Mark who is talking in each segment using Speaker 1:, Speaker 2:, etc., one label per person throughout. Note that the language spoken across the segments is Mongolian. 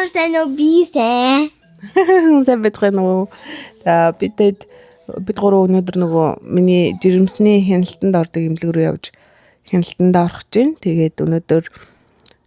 Speaker 1: сайн уу? Би сайн.
Speaker 2: Сайн байцгаана уу? За бид гурав өнөөдөр нөгөө миний жирэмсний хяналтанд ордог эмнэлэг рүү явж хяналтанд орох гэж байна. Тэгээд өнөөдөр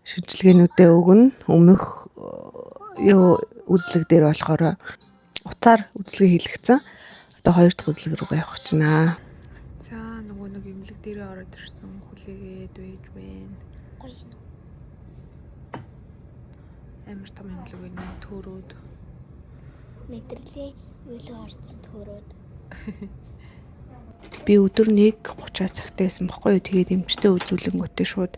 Speaker 2: шинжилгээнүүдээ өгнө. Өмнөх үзлэг дээр болохоор уцаар үзлэгээ хийлгэсэн. Одоо хоёр дахь үзлэг рүү явах гэж байна. За нөгөө нэг эмнэлэг дээрээ ороод ирсэн хүлээгээд байж байна.
Speaker 1: Гоё.
Speaker 2: Амар том эмнэлэг байна. Төөрөөд
Speaker 1: Мэдрэлийн үйлээ орцсон төрөөд.
Speaker 2: Би өдөр 1:30 цагтаа байсан баггүй юу. Тэгээд эмчтэй үзүүлэнгүүтээ шууд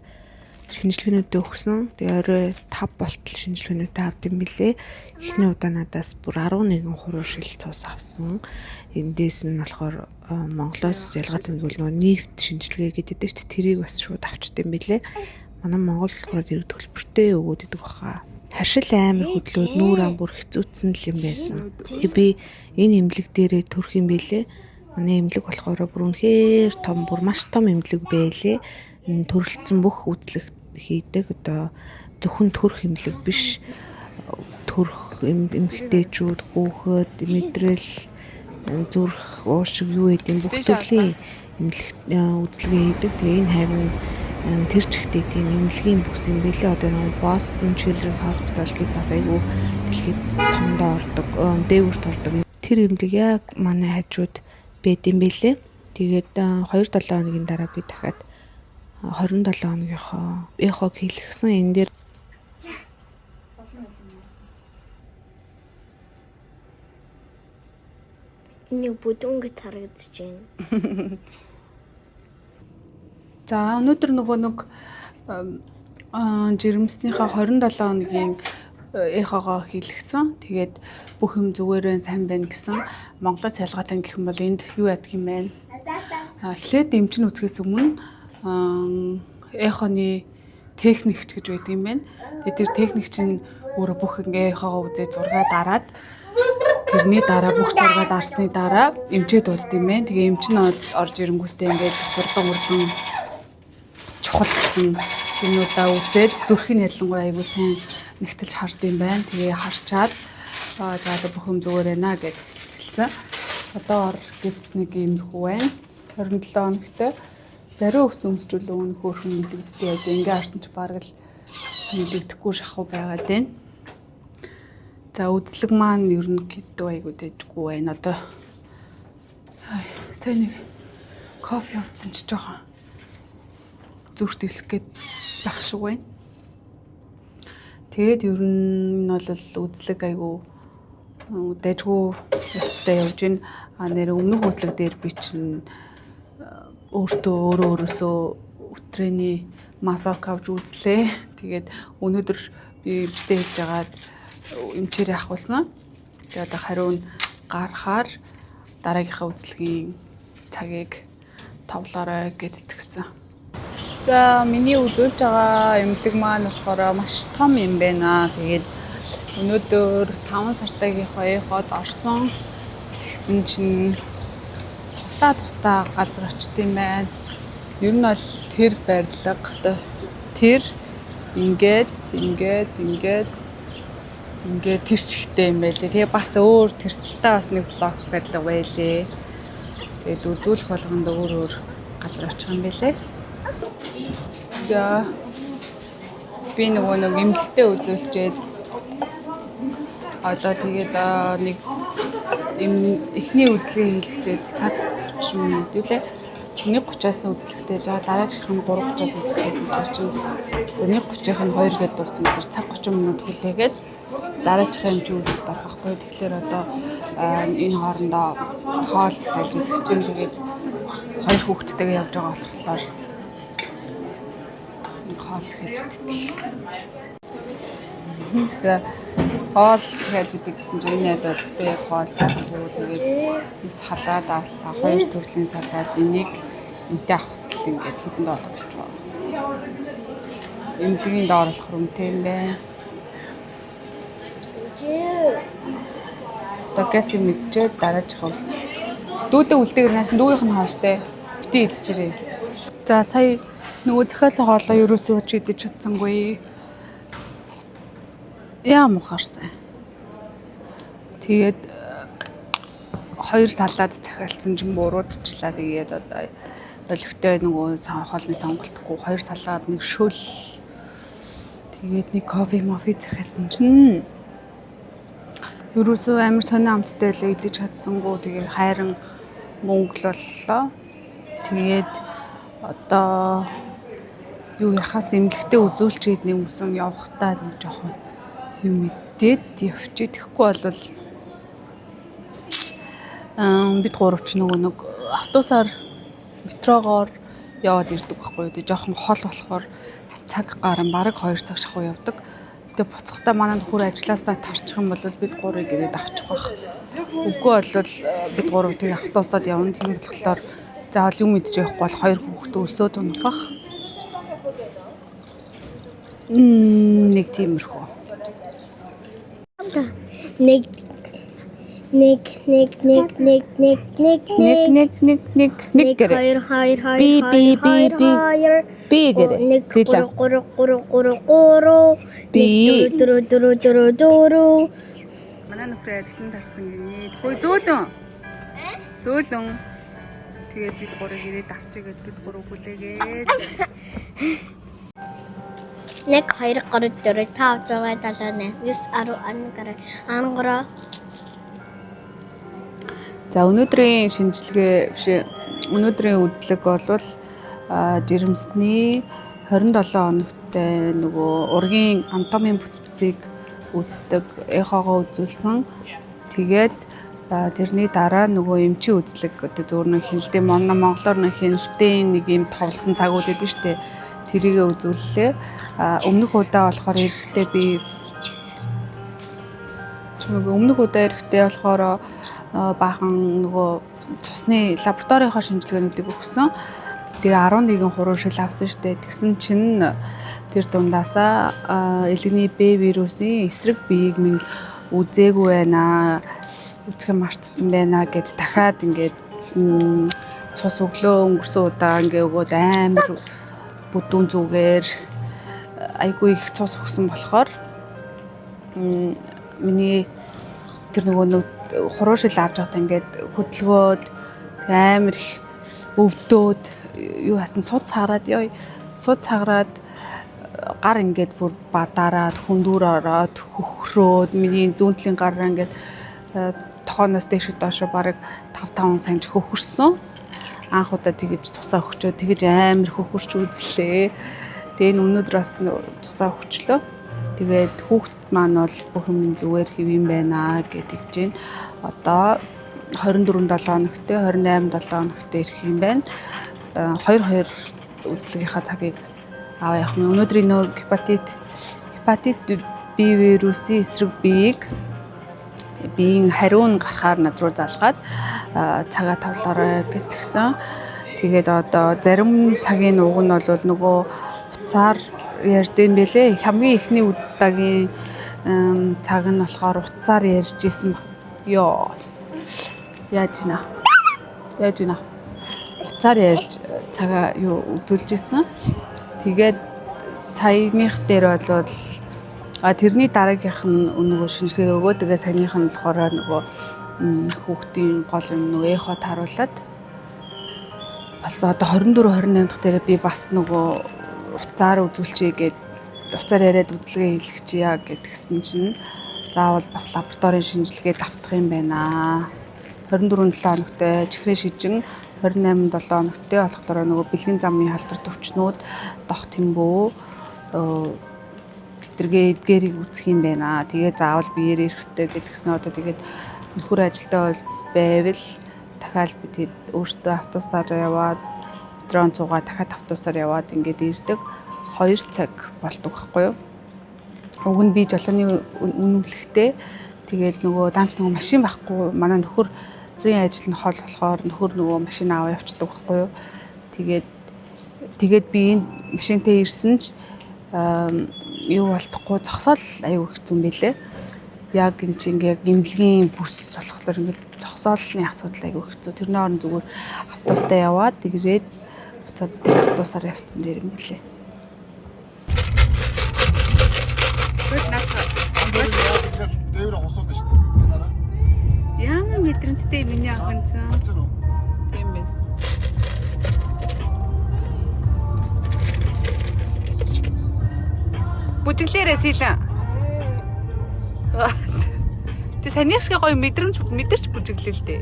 Speaker 2: шинжилгээнүүдээ өгсөн. Тэгээ орой 5 болтол шинжилгээнүүдээ авд юм билээ. Эхний удаа надаас бүр 11 хуруу шил цус авсан. Эндээс нь болохоор Монголоос ялгаатай нэг бол нефт шинжилгээ гэдэг дээ шүү дээ. Тэрийг бас шууд авчт юм билээ. Манай Монгол болохоор тэр төлбөртэй өгөөд идэг баха. Харшил амар хөдлөөд нүүр ам бүр хэцүүцсэн л юм байсан. Би энэ эмнэлэг дээрээ төрөх юм билээ. Манай эмнэлэг болохоор бүр үнэхээр том, бүр маш том эмнэлэг байлээ. Төрөлцсөн бүх үзлэг хийдэг. Одоо зөвхөн төрөх эмнэлэг биш. Төрөх эмэгтэйчүүд, хүүхэд, мэдрэл, зүрх, уушиг юу гэдэг бүх төрлийн эмнэлэг үзлэгээ хийдэг. Тэгээ энэ хайван тэр чигтээ тийм эмнэлгийн бүс юм билээ. Одоо нэг Boston Children's Hospital гэх бас айгүй дэлхийд томдоо ордог, дээгүүрт ордог. Тэр эмнэлэг яг манай хажууд байд юм билээ. Тэгээд 2-7 хоногийн дараа би дахиад 27 хоногийнхоо эхог хийлгсэн. Энэ дээр
Speaker 1: Нэг бүдүүн гэж харагдаж байна.
Speaker 2: за өнөөдөр нөгөө нэг жирэмснийхаа 27 хоногийн эхогоо хийлгсэн. Тэгээд бүх юм зүгээрээ сайн байна гэсэн. Монголоос ялгаатай гэх юм бол энд юу ядг юм бэ? Эхлээд эмчийн үзэхээс өмнө эхоны техникч гэж байдаг юм байна. Тэгээд тэр техникч нь өөрөө бүх ингээ эхогоо үзээ зургаа дараад тэрний дараа бүх зургаа дарсны дараа эмчээ дурд юм байна. Тэгээ эмч нь орж ирэнгүүтээ ингээд хурдан чухал гэсэн юмудаа үзээд зүрхийн ялангуяа айгуу сайн нэгтэлж хард юм байна. Тэгээ харчаад за бүх юм зүгээр байна гэж хэлсэн. Одоо гипс нэг иймэрхүү байна. 27 хоногтой бариу өвс өмсчүүл өгнө хөөрхөн мэдэгдтэй яг ингээ харсан ч бараг л мэдэгдэхгүй шахуу байгаад байна. За үзлэг маань ер нь гэдэг айгуу дэжгүй байна. Одоо сайн нэг кофе ууцсан ч жоохон зүрх дэлсэх гээд байх шиг байна. Тэгээд ер нь бол үзлэг айгуу дэжгүй явцтай явж байна. Нэр өмнөх үзлэг дээр би чинь өөрөөсөө өтрээний масок авч үзлээ. Тэгээд өнөөдөр би эмчтэй хэлж агаад эмчээр ахуулсан. Тэгээд одоо хариу нь гарахаар дараагийнхаа үзлэгийн цагийг товлоорой гэж тгсэн. За миний үзүүлж байгаа эмнэлэг маань болохоор маш том юм байна. Тэгээд өнөөдөр 5 сартаагийнхаа эход орсон. Тэгсэн чинь тусдаа газар очт юм байна. Ер нь бол тэр барилга одоо тэр ингээд тэр чигтэй юм байлээ. Тэгээ бас өөр тэр талтай бас нэг блок барилга байлээ. Тэгээд үзүүлэх болгонд өөр газар очих юм байлээ. За би нөгөө нэг эмнэлэгтээ үзүүлчихэд одоо тэгээд нэг эхний үзлэгээ хийлгчээд цаг 30 минут үлээ. 1:30-аас үзлэгтэй жаа дараагийнх нь 3:30-аас үзлэгтэйсэн чинь 1:30-ийнх нь 2 гээд дууссан гэхээр цаг 30 минут хүлээгээд дараагийнхаа эмчийн үзэлд орох байхгүй. Тэгэхээр одоо энэ хоорондоо хоол цахилж идэх чинь тэгээд 2 хүүхэдтэйгээ явж байгаа болохоор хоол цахилж идэх. За хоол цахилж идэх гэсэн чинь энэ яг өөртөө яг хоол байхгүй. Тэгээд нэг салаад авлаа. 2 төрлийн салаад энийг энтэй авахтал ингээд хэдэн доллар болж байгаа. Эмнэлгийн доор болохоор үнэтэй юм байна. Тогээс мэдчихэд дараачих ус. Дүүдээ үлдээгэр нааш дүүгийнх нь хооштой. Бити идчихэрээ. За сая нөгөө захиалсан хоолоо ерөөсөө ч идэж чадсангүй. Яа мухарсан. Тэгээд 2 салаад захиалсан чинь буруудчлаа. Тэгээд одоо олигтой нөгөө хоолны сонголтгүй 2 салаад нэг шөл. Тэгээд нэг кофе мофи захиалсан чинь ерөөсөө амар сонио амттай л идэж чадсангүй. Тэгээд хайран мөнгөл боллоо. Тэгээд одоо юу яхаас эмнэлэгтээ үзүүлчихэд нэг юмсан явахтаа нэг жоохон юм мэдээд явчих. Тэгэхгүй болвол бид гуравч нэг автобусаар метрогоор яваад ирдэг байхгүй. Тэгээ жоохон хол болохоор цаг гарan бараг 2 цаг шахуу явдаг. Тэгээ буцахтаа манай нөхөр ажилласаа тарчих юм бол бид гурыг ирээд авчих байх. Үгүй болвол бид гурав тэгээ автобусад явна. Тийм болохоор заавал юм идэж явахгүй бол 2 хүүхдээ өсөөд унах байх. Нэг тиймэрхүү.
Speaker 1: Нэг гэрээ.
Speaker 2: Би гэрээ. Зилээ. Манай нөхрөө ажиллан тарсан гинэ. Хөөе зөөлөн. Зөөлөн. Тэгээд бид гурыг ирээд авчиг гэд бид гурав хүлээгээд.
Speaker 1: 1 2 3 4 5 6 7 8 9 10 11
Speaker 2: За өнөөдрийн шинжилгээ биш өнөөдрийн үзлэг болвол жирэмсний 27 хоногтой нөгөө ургийн анатомийн бүтцийг үздэг эхогоо үзүүлсэн. Тэгээд тэрний дараа нөгөө эмчийн үзлэг одоо зөвхөн хяналтын монголоор нэг хяналтын нэг юм товлсон цагууд гэдэг нь шүү дээ. Тэрийгэ үзүүллээ. Өмнөх удаа болохоор эрэхтэй би болохоор баахан нөгөө цусны лабораторийнхоо шинжилгээнүүдийг өгсөн. Тэгээ 11 хуруу шил авсан шүү дээ. Тэгсэн чинь тэр дундаасаа элэгний Б вирусын эсрэг биеийг минь үзээгүй байна. Үзэх мартсан байна гэд дахиад ингээд цус өглөө өнгөрсөн удаа ингээ өгөөд амар бүдүүн зүгээр айгүй их цус өгсөн болохоор миний тэр нөгөө хуруу шил авч байхдаа ингээд хөдөлгөөд амар их өвдөөд юу хасан суд цаарад гар ингээд бүр бадараад хүндүр ороод хөхрөөд миний зүүнтлийн гараа ингээд тохооноос дээш доошо бараг 5 санж хөхөрсөн. Анх удаа тэгэж тусаа өгчөө тэгэж амар хөхөрч үзлээ. Тэгээ өнөөдөр бас тусаа өгчлөө. Тэгээд хүүхд маань бол бүх юм зүгээр хэвэн байна гэдэг чинь одоо 24 7 хоногтой 28 7 хоногтой ирэх юм байна. 2 үзлэгийнхаа цагийг аваа явах нь өнөөдрийн нөө гепатит B вирусын эсрэг биеийн хариун гарахаар над руу залгаад цагаа тавлаарай гэтгсэн. Тэгээд одоо зарим цагийн уг нь бол нөгөө уцаар ярьдсан бэлээ. Хамгийн ихний удаагийн цаг нь болохоор уцаар ярьж исэн. Яаж гинэ. Уцаар ярьж цагаа өдүүлж исэн. Тэгээд саяных дээр бол тэрний дараагийнх нь нөгөө шинжилгээ өгөө. Тэгээ саяных нь болохоор нөгөө хүүхдийн гол нөгөө эхот харуулад бас одоо 24 28 дахь дээр би бас нөгөө уцаар үзүүлчихье гээд уцаар яриад үзлэгээ хийлгэчихье гэдгсэн чинь заавал бас лабораторийн шинжилгээ давтах юм байна. 24 7 хоногтой чихрийн шижин 28 7 хоногтой болохоор нөгөө бэлгийн замын халдвар төвчнүүд дох тэмбүү тэргээ эдгээрийг үзэх юм байна. Тэгээ заавал биеэр ирэхтэй гэдгсэн одоо тэгээд нөхөр ажилдаа бол байвал дахиад бид өөртөө автобусаар яваад метрон цугаа дахиад автобусаар яваад ингээд ирдэг 2 цаг болдог байхгүй юу? Уг нь би жолооны үнэмлэхтэй тэгээд нөгөө данч нөгөө машин байхгүй манай нөхөрийн ажил нь хол болохоор нөхөр нөгөө машин аваа явчихдаг байхгүй юу? Тэгээд би энэ машинтай ирсэн ч юу болтохгүй зогсоол аюу хэцүү юм билээ. Яг энэ чинь яг эмнэлгийн бүс болохоор ингээд зогсоолны асуудал аюу хэцүү. Тэрний орон зүгээр автобустай яваад тэгээд буцаад автобусаар явцсан дээр юм билээ. Good night. охин цаа. Тийм байна. Бүжиглээрээ сэлэн. Тэ санийх шиг гоё мэдэрч бүжиглээ л дээ.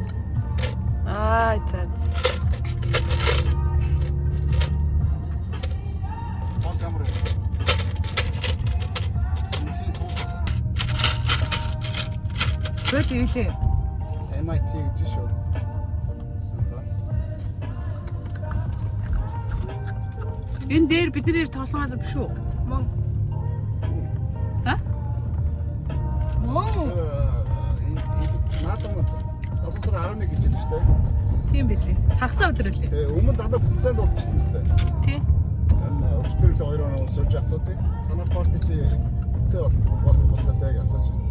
Speaker 2: Аа за. Бод ийлээ.
Speaker 3: MIT гэж шүү.
Speaker 2: Энэ дээр бид нэр тоосон газар биш үү?
Speaker 1: Мөн.
Speaker 2: А?
Speaker 1: Мөн.
Speaker 3: Наадам 7 сар 11 гэж хэлсэн шүү дээ.
Speaker 2: Тийм бидлээ. Хагасаа өдөр үлээ.
Speaker 3: Тэгээ өмнө дандаа бүтцээнд болчихсон юм шүү дээ.
Speaker 2: Тий.
Speaker 3: Өчтөр л 2 хоног сууж асуудаг. Танах порт чи бүтцээ боллоо гэж асууж.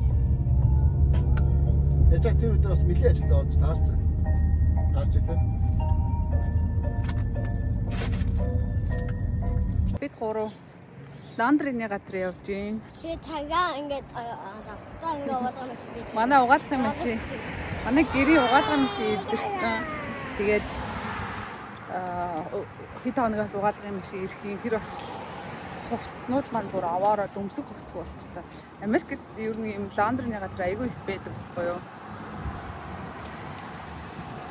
Speaker 3: Яцаг тэр өдөр бас нэлийн ажилд олж таарсан. Таарч илээ.
Speaker 2: Бид гурав ландрины газар явж гин.
Speaker 1: Тэгээ цагаа ингээд равтаа ингээд болгоно шүү дээ.
Speaker 2: Манай угаалгах юм шиг. Манай гэрээ угаалгах юм шиг идэрсэн. Тэгээд хэд хоногоос угаалгах юм шиг ирэхийн тэр болтол хувцснууд маань бүр аваараа дөмсөг хувцсан болчихлоо. Америкт ер нь юм ландрины газар айгүй их байдаг байхгүй юу?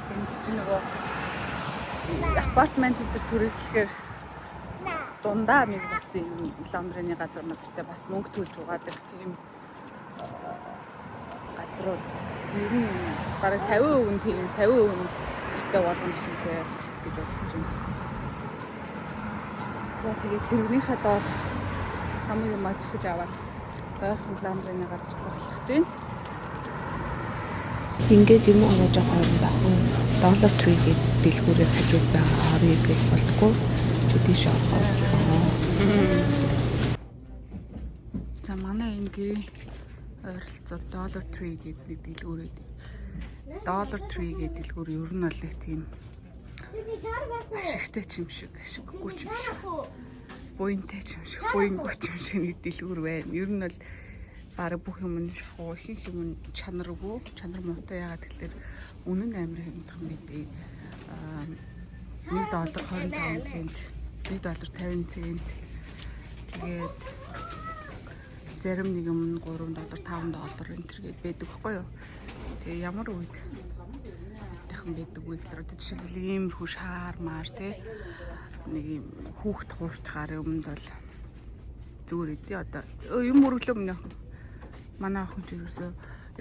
Speaker 2: Энд чинь нөгөө апартмент дээр түрээслэхээр дундаа нэг бас юм ландрины газар мазартай бас мөнгө төлж угаадаг тийм газрууд ер нь бараг 50% тийм 50% гэртээ боломжтой гэж бодсон чинь. За тэгээд тэрнийхээ доор хамгийн юм ажихж аваад ойрхон ландрины газар болгох гэж байна. Ингээд юм аваад байгаа юм Dollar Tree гэдэг дэлгүүрээр хажууд байгаа орыг гэж болтгоо тийш орох болсон. За манай энэ гэрийн ойролцоо Dollar Tree гэдэг дэлгүүрээ Dollar Tree гэдэг дэлгүүр ер нь бол тийм ашигтай юм шиг ашиггүй юм шиг буянтай юм шиг буянгүй юм шиг нэг дэлгүүр байна. Ер нь бол бараг бүх юм нь шахуу их юм чанаргүй чанар муутай яагаад гэхээр үнэн амар хэмдэх юм бидээ $1.25 цент $1.50 цент тэгээд зарим нэг юм $3 $5 энэ төр гээд байдаг байхгүй юу. Тэгээ ямар үед дахин байдаг вэ гэхээр одоо жишээлбэл иймэрхүү шаар маар тий нэг юм хүүхд хуурчгаар өмнөд бол зүгээр идэв одоо юм өргөлөө өмнө манай охин ч ерөөсөө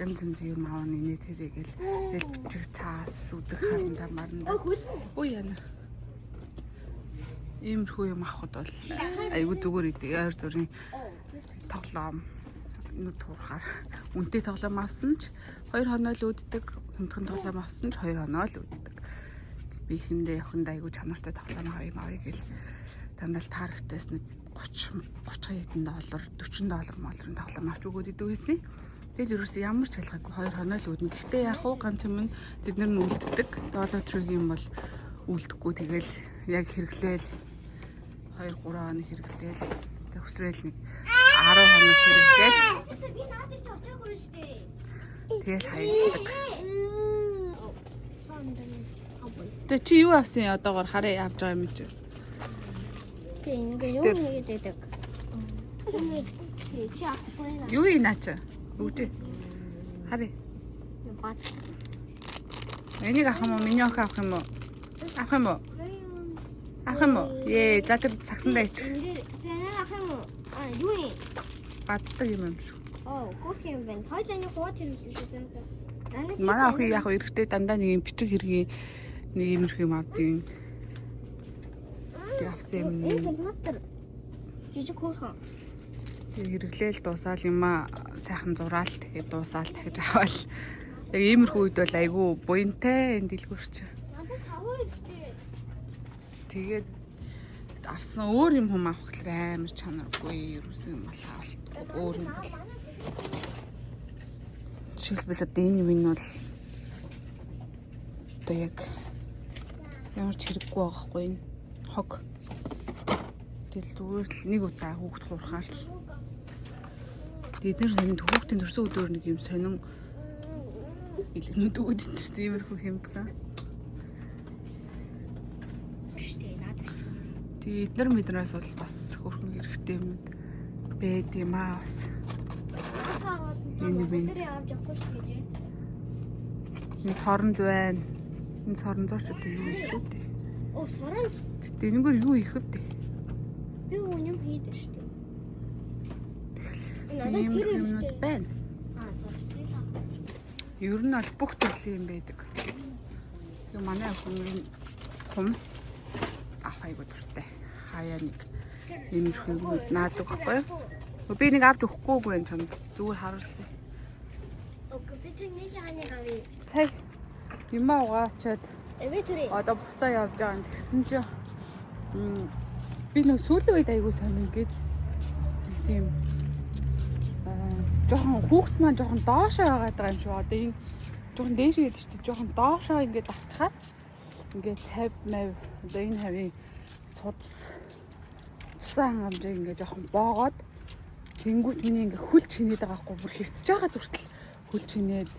Speaker 2: янз янзын юм аавны нэ тэрэгэл бичиг цаас үзэх харандаа марандаа үгүй яана иймэрхүү юм авахд бол айгүй зүгээр идэв ойр дөрийн тоглоом нүд туурахаар үнэтэй тоглоом авсан ч 2 хоноо л үүддэг хэмтхэн тоглоом авсан ч 2 хоноо л үүддэг би ихэндээ яваханд айгүй чанартай тоглоом авъя гэл дандаа л таарахтаас нэг $30 $40 молрын тоглоом авч өгөөд идэв гэсэн. Тэгэл ерөөсөө ямар ч ялгаагүй 2 хоноо л үүднэ. Гэхдээ яг уу ганц юм нь бид нар нь үлддэг. Dollar Tree-ийн бол үлдэхгүй тэгэл яг хэрэглээл 2-3 хоног хэрэглээл төгсрөөл нэг 10 хоног хэрэглээл.
Speaker 1: Би наадаж очоогүй шүү дээ.
Speaker 2: Тэгэл хайцдаг. Тэ чи юу авсан одоогоор хараа авч байгаа юм чи?
Speaker 1: Би ингээ юу хийгээд байдаг. Чи авахгүй наа.
Speaker 2: Юу ийна чи? Үгүй. Хараа.
Speaker 1: Бац.
Speaker 2: Энийг авах юм уу? Миний охин авах юм уу? Авах юм уу? Авах юм уу? Ээ, за тэр сагсандаа ич.
Speaker 1: Зэнэ авах юм уу? Юу юм?
Speaker 2: Баддаг юм шүү.
Speaker 1: Гүрх юм байна. Хойлооны хууч хэрэглээ шүү зэн.
Speaker 2: Манай охин яг эрэхтэй дандаа нэг юм бичиг хэргийн нэг юмрх юм авдیں۔ Тэг авсан юм.
Speaker 1: Мастер. Жижиг хөөрхөн.
Speaker 2: Хэрэглээл дуусаал юмаа сайхан зураал тэгээд дуусаал дахиж аваал. Яг иймэрхүү үед бол айгүй буянтай энэ дэлгүүрч.
Speaker 1: Надад савгүй ихтэй.
Speaker 2: Тэгээд авсан өөр юм хүм авах гэхээр амар чанаргүй ерөөсөн юм болоо өөр юм бол. Жишээлбэл одоо энэ юм нь бол одоо яг ямар ч хэрэггүй байгаа хгүй энэ хог. Тэгэл зүгээр л нэг удаа хүүхд хуурахаар л. Тэгээд нэр хүүхдийн төрсөн өдөр нэг юм сонин Илгэнүүд өгöd энэ ч тиймэрхүү хэмбэрэн.
Speaker 1: Штэ надад ч.
Speaker 2: Тэгээ эднэр мэднээс бол бас хөрхөн хэрэгтэй юмуд байд юм аа бас. Энэ би.
Speaker 1: Тэр явж явахгүй шүү гэж.
Speaker 2: Энэ соронз байна. Энэ соронзооч үү юу их үү?
Speaker 1: Оо соронз.
Speaker 2: Гэтэ энэгээр юу их вэ?
Speaker 1: Би үнэм хийдэж штэ.
Speaker 2: Ийм юмнууд байна.
Speaker 1: Аа зөвсөөлөө.
Speaker 2: Ер нь бол бүх төрлийн юм байдаг. Тэгээ манай хүмүүс хумс авахайг дуртай. Хаяа нэг иймэрхүү юмуд наадаг байхгүй юу? Би нэг авч өгөхгүйгүй юм чамд. Зүгээр харуулсан.
Speaker 1: Окей, би тэнийг яаны авъя.
Speaker 2: Цай юмаа угаачаад
Speaker 1: Эвэ төрий.
Speaker 2: одоо буцаа явж байгаа юм. Тэгсэн чинь би нөө сүүлийн үед айгуу сонь ингээд тийм жоохон хүүхд маань жоохон доошоо байгаа юм шиг. Одоо энэ жоохон дээш гэдэг чинь жоохон доошоо ингээд арчхаад ингээд цав мав одоо энэ хавийн судас цусан хангамжийг ингээд жоохон боогоод тэнгуут миний ингээд хөл чинээд байгаа хгүй бүр хөвтөж байгаа хүртэл хөл чинээд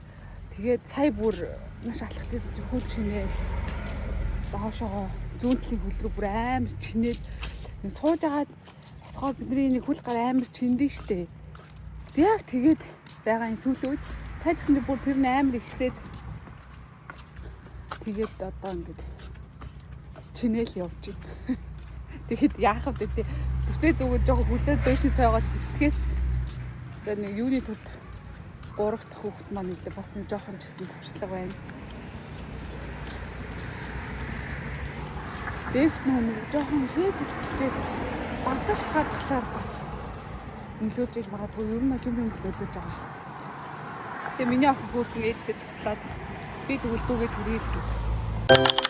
Speaker 2: тэгээд сая бүр маш алхажсэн чинь хөл чинээд доошоо зүүн талын хөл рүү бүр амар чинээд сууж агаад босгоод бидний нэг хөл гар амар чиндэг штэ. Яг тэгээд байгаа юм сүүлийн үед сая гэсэндээ бүр тэр амар ихсээд тэгээд одоо ингээд чинээл явж байна. Тэгэхэд яах вэ те бүсээ зүгэж жоохон хүлээд дэшин сойгоод хөвтгээс одоо нэг юуны тулд 3 дахь хүүхэд маань үлээ бас нэг жоохон ч гэсэн төвчлэг байна. Дээрс нь нэг жоохон шээ зөрчлээ багсаж хахад талаар бас нөлөөлж иж магадгүй ер нь юм нөлөөлж байгаа. Тэгээ миний охин хүүхдийн ээжтэй туслаад би тэгвэл дүүгээ түрээлж.